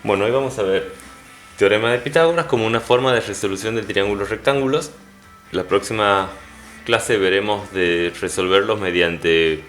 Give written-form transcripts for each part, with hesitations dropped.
Bueno, hoy vamos a ver teorema de Pitágoras como una forma de resolución de triángulos rectángulos. La próxima clase veremos de resolverlos mediante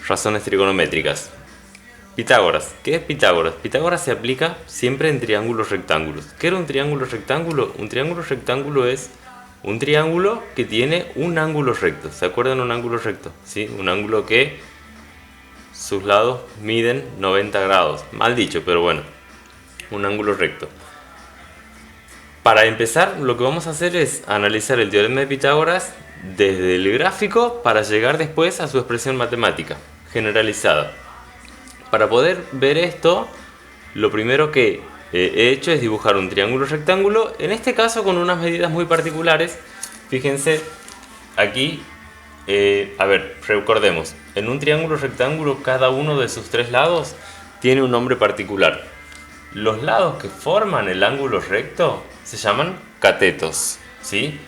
razones trigonométricas. Pitágoras. ¿Qué es Pitágoras? Pitágoras se aplica siempre en triángulos rectángulos. ¿Qué era un triángulo rectángulo? Un triángulo rectángulo es un triángulo que tiene un ángulo recto. ¿Se acuerdan un ángulo recto? ¿Sí? Un ángulo que sus lados miden 90 grados. Mal dicho, pero bueno. Un ángulo recto. Para empezar, lo que vamos a hacer es analizar el teorema de Pitágoras desde el gráfico para llegar después a su expresión matemática generalizada. Para poder ver esto, lo primero que he hecho es dibujar un triángulo rectángulo, en este caso con unas medidas muy particulares. Fíjense, aquí, recordemos, en un triángulo rectángulo cada uno de sus tres lados tiene un nombre particular. Los lados que forman el ángulo recto se llaman catetos, ¿sí?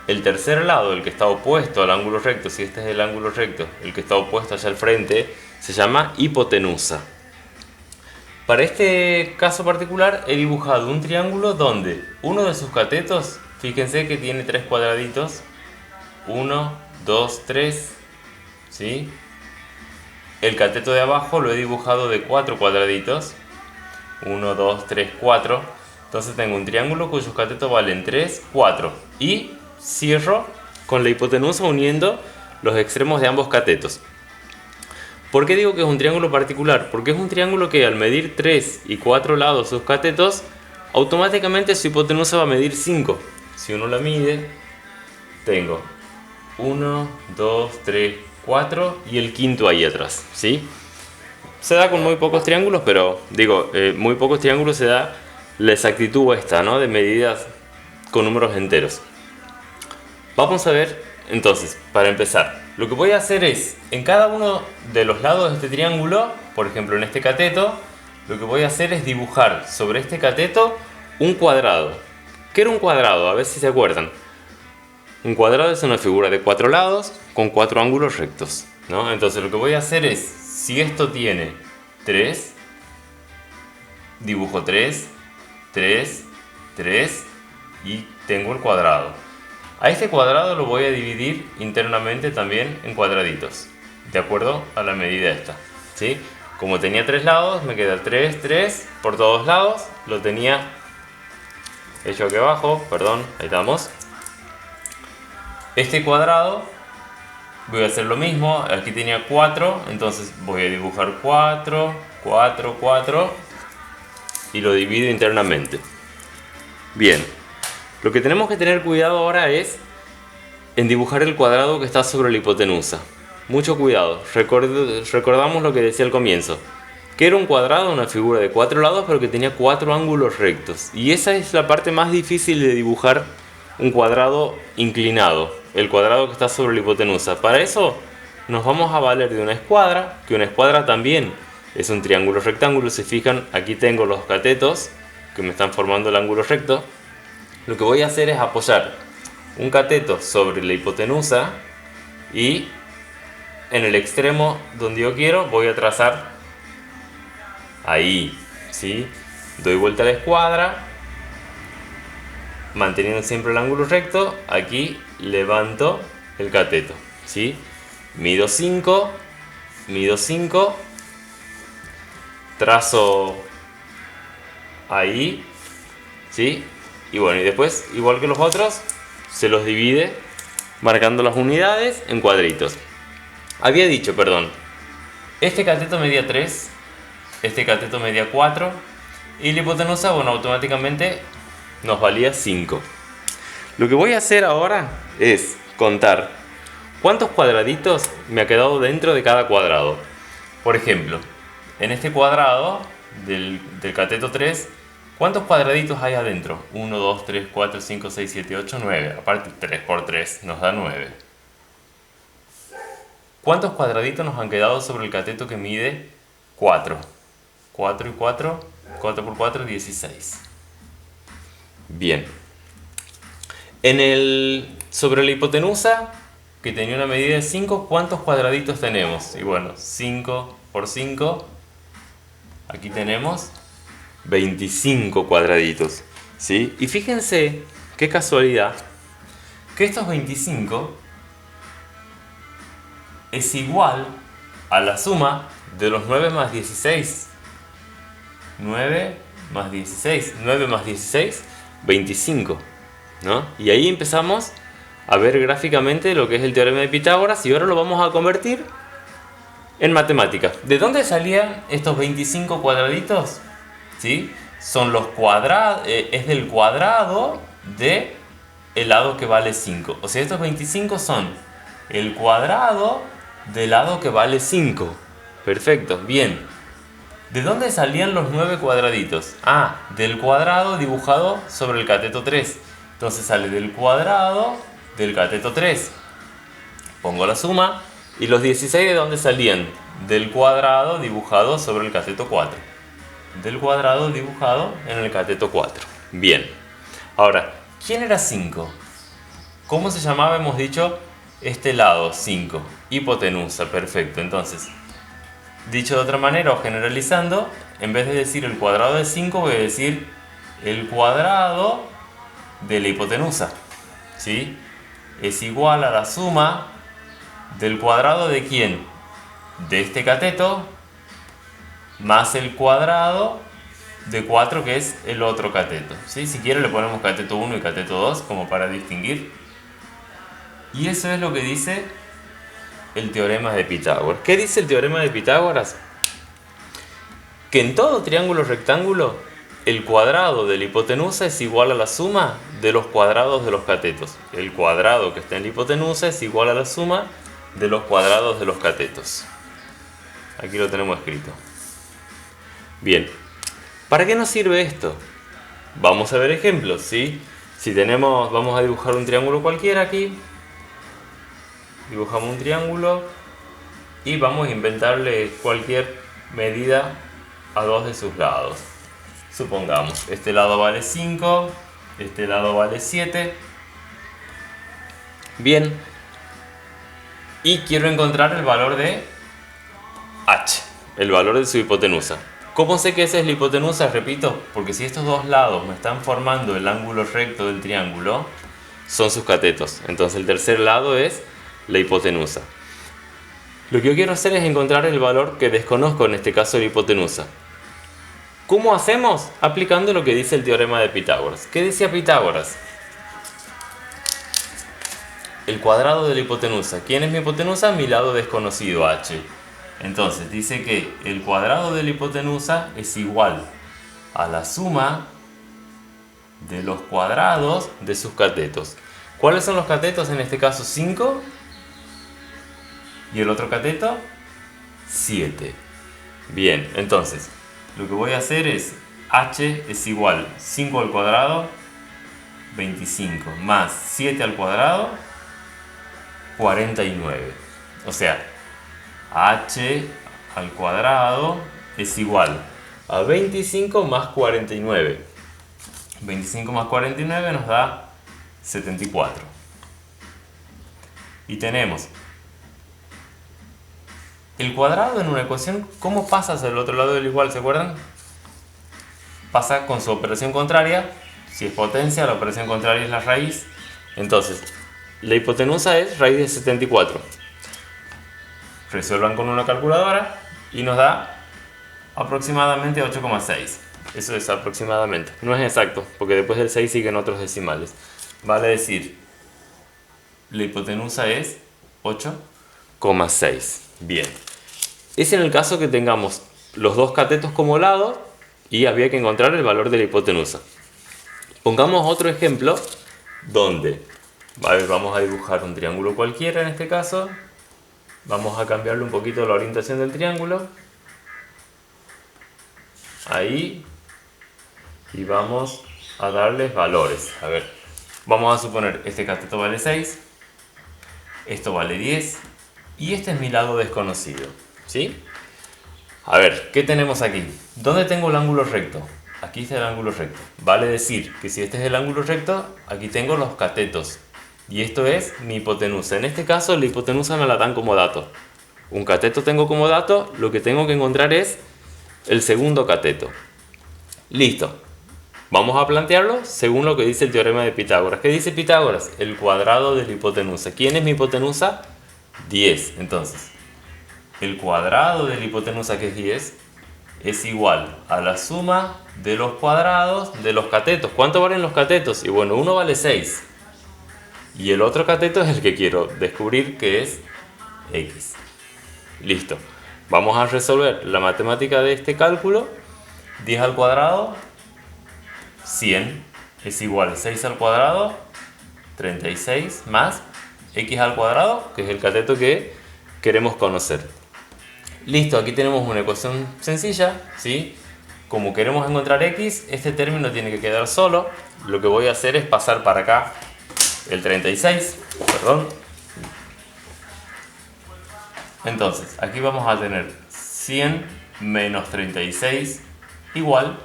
El tercer lado, el que está opuesto al ángulo recto, si este es el ángulo recto, el que está opuesto hacia el frente, se llama hipotenusa. Para este caso particular he dibujado un triángulo donde uno de sus catetos, fíjense que tiene tres cuadraditos, 1, 2, 3, ¿sí? El cateto de abajo lo he dibujado de 4 cuadraditos, 1, 2, 3, 4. Entonces tengo un triángulo cuyos catetos valen 3, 4. Y cierro con la hipotenusa uniendo los extremos de ambos catetos. ¿Por qué digo que es un triángulo particular? Porque es un triángulo que al medir 3 y 4 lados sus catetos, automáticamente su hipotenusa va a medir 5. Si uno la mide, tengo 1, 2, 3, 4 y el quinto ahí atrás, ¿sí? Se da con muy pocos triángulos, pero muy pocos triángulos se da la exactitud esta, ¿no? De medidas con números enteros. Vamos a ver, entonces, para empezar, lo que voy a hacer es, en cada uno de los lados de este triángulo, por ejemplo en este cateto, lo que voy a hacer es dibujar sobre este cateto un cuadrado. ¿Qué era un cuadrado? A ver si se acuerdan. Un cuadrado es una figura de 4 lados con 4 ángulos rectos, ¿no? Entonces lo que voy a hacer es, si esto tiene 3, dibujo 3, 3, 3 y tengo el cuadrado. A este cuadrado lo voy a dividir internamente también en cuadraditos, de acuerdo a la medida esta, ¿sí? Como tenía 3 lados, me queda 3, 3 por todos lados. Lo tenía hecho aquí abajo, perdón, ahí estamos. Este cuadrado voy a hacer lo mismo, aquí tenía 4, entonces voy a dibujar 4, 4, 4 y lo divido internamente. Bien, lo que tenemos que tener cuidado ahora es en dibujar el cuadrado que está sobre la hipotenusa. Mucho cuidado, recordamos lo que decía al comienzo, que era un cuadrado, una figura de 4 lados, pero que tenía 4 ángulos rectos. Y esa es la parte más difícil de dibujar un cuadrado inclinado, el cuadrado que está sobre la hipotenusa. Para eso nos vamos a valer de una escuadra, que una escuadra también es un triángulo rectángulo. Si fijan, aquí tengo los catetos que me están formando el ángulo recto. Lo que voy a hacer es apoyar un cateto sobre la hipotenusa y en el extremo donde yo quiero voy a trazar ahí, ¿sí? Doy vuelta a la escuadra, manteniendo siempre el ángulo recto. Aquí levanto el cateto, ¿sí? Mido 5, trazo ahí, ¿sí? Y bueno, y después, igual que los otros, se los divide marcando las unidades en cuadritos. Había dicho, perdón, este cateto medía 3, este cateto medía 4 y la hipotenusa, bueno, automáticamente nos valía 5. Lo que voy a hacer ahora es contar cuántos cuadraditos me ha quedado dentro de cada cuadrado. Por ejemplo, en este cuadrado del cateto 3, ¿cuántos cuadraditos hay adentro? 1, 2, 3, 4, 5, 6, 7, 8, 9. Aparte 3 por 3 nos da 9. ¿Cuántos cuadraditos nos han quedado sobre el cateto que mide 4? 4 y 4, 4 por 4, 16. Bien. Sobre la hipotenusa, que tenía una medida de 5, ¿cuántos cuadraditos tenemos? Y bueno, 5 por 5, aquí tenemos 25 cuadraditos, ¿sí? Y fíjense qué casualidad que estos 25 es igual a la suma de los 9 más 16. 9 más 16. 9 más 16, 25, ¿no? Y ahí empezamos a ver gráficamente lo que es el teorema de Pitágoras y ahora lo vamos a convertir en matemática. ¿De dónde salían estos 25 cuadraditos? ¿Sí? Son los cuadrados, es del cuadrado de el lado que vale 5. O sea, estos 25 son el cuadrado del lado que vale 5. Perfecto, bien. ¿De dónde salían los 9 cuadraditos? Ah, del cuadrado dibujado sobre el cateto 3. Entonces sale del cuadrado del cateto 3. Pongo la suma. ¿Y los 16 de dónde salían? Del cuadrado dibujado sobre el cateto 4. Del cuadrado dibujado en el cateto 4. Bien. Ahora, ¿quién era 5? ¿Cómo se llamaba? Hemos dicho este lado, 5. Hipotenusa, perfecto. Entonces, dicho de otra manera o generalizando, en vez de decir el cuadrado de 5, voy a decir el cuadrado de la hipotenusa. ¿Sí? Es igual a la suma del cuadrado de ¿quién? De este cateto más el cuadrado de 4, que es el otro cateto. ¿Sí? Si quiere le ponemos cateto 1 y cateto 2 como para distinguir. Y eso es lo que dice el teorema de Pitágoras. ¿Qué dice el teorema de Pitágoras? Que en todo triángulo rectángulo el cuadrado de la hipotenusa es igual a la suma de los cuadrados de los catetos. El cuadrado que está en la hipotenusa es igual a la suma de los cuadrados de los catetos. Aquí lo tenemos escrito. Bien, ¿para qué nos sirve esto? Vamos a ver ejemplos, ¿sí? Si tenemos, vamos a dibujar un triángulo cualquiera aquí. Dibujamos un triángulo y vamos a inventarle cualquier medida a dos de sus lados. Supongamos, este lado vale 5, este lado vale 7. Bien. Y quiero encontrar el valor de h, el valor de su hipotenusa. ¿Cómo sé que esa es la hipotenusa? Repito, porque si estos dos lados me están formando el ángulo recto del triángulo, son sus catetos. Entonces el tercer lado es la hipotenusa. Lo que yo quiero hacer es encontrar el valor que desconozco, en este caso la hipotenusa. ¿Cómo hacemos? Aplicando lo que dice el teorema de Pitágoras. ¿Qué decía Pitágoras? El cuadrado de la hipotenusa. ¿Quién es mi hipotenusa? Mi lado desconocido, h. Entonces dice que el cuadrado de la hipotenusa es igual a la suma de los cuadrados de sus catetos. ¿Cuáles son los catetos? En este caso 5. ¿Y el otro cateto? 7. Bien, entonces lo que voy a hacer es h es igual 5 al cuadrado, 25, más 7 al cuadrado, 49. O sea, h al cuadrado es igual a 25 más 49. 25 más 49 nos da 74. Y tenemos el cuadrado en una ecuación. ¿Cómo pasa hacia el otro lado del igual? ¿Se acuerdan? Pasa con su operación contraria. Si es potencia, la operación contraria es la raíz. Entonces, la hipotenusa es raíz de 74. Resuelvan con una calculadora y nos da aproximadamente 8,6. Eso es aproximadamente. No es exacto, porque después del 6 siguen otros decimales. Vale decir, la hipotenusa es 8,6. Bien. Es en el caso que tengamos los dos catetos como lados y había que encontrar el valor de la hipotenusa. Pongamos otro ejemplo donde vamos a dibujar un triángulo cualquiera en este caso. Vamos a cambiarle un poquito la orientación del triángulo. Ahí. Y vamos a darles valores. A ver, vamos a suponer este cateto vale 6. Esto vale 10. Y este es mi lado desconocido. ¿Sí? A ver, ¿qué tenemos aquí? ¿Dónde tengo el ángulo recto? Aquí está el ángulo recto. Vale decir que si este es el ángulo recto, aquí tengo los catetos. Y esto es mi hipotenusa. En este caso, la hipotenusa me la dan como dato. Un cateto tengo como dato, lo que tengo que encontrar es el segundo cateto. Listo. Vamos a plantearlo según lo que dice el teorema de Pitágoras. ¿Qué dice Pitágoras? El cuadrado de la hipotenusa. ¿Quién es mi hipotenusa? 10. Entonces, el cuadrado de la hipotenusa, que es 10, es igual a la suma de los cuadrados de los catetos. ¿Cuánto valen los catetos? Y bueno, uno vale 6. Y el otro cateto es el que quiero descubrir, que es x. Listo. Vamos a resolver la matemática de este cálculo. 10 al cuadrado, 100, es igual a 6 al cuadrado, 36, más x al cuadrado, que es el cateto que queremos conocer. Listo, aquí tenemos una ecuación sencilla, ¿sí? Como queremos encontrar x, este término tiene que quedar solo. Lo que voy a hacer es pasar para acá el 36, perdón. Entonces, aquí vamos a tener 100 menos 36 igual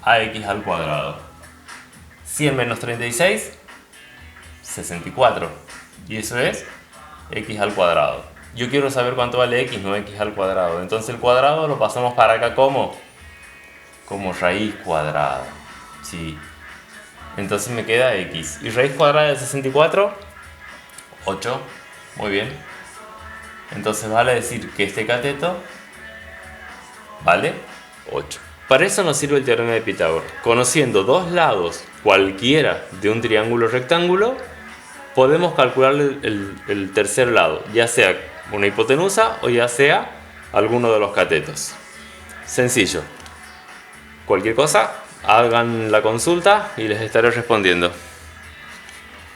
a x al cuadrado. 100 menos 36, 64. Y eso es x al cuadrado. Yo quiero saber cuánto vale x, no x al cuadrado. Entonces el cuadrado lo pasamos para acá como raíz cuadrada. Sí. Entonces me queda x. ¿Y raíz cuadrada de 64? 8. Muy bien. Entonces vale decir que este cateto vale 8. Para eso nos sirve el teorema de Pitágoras. Conociendo dos lados cualquiera de un triángulo rectángulo, podemos calcular el tercer lado, ya sea una hipotenusa o ya sea alguno de los catetos. Sencillo. Cualquier cosa, hagan la consulta y les estaré respondiendo.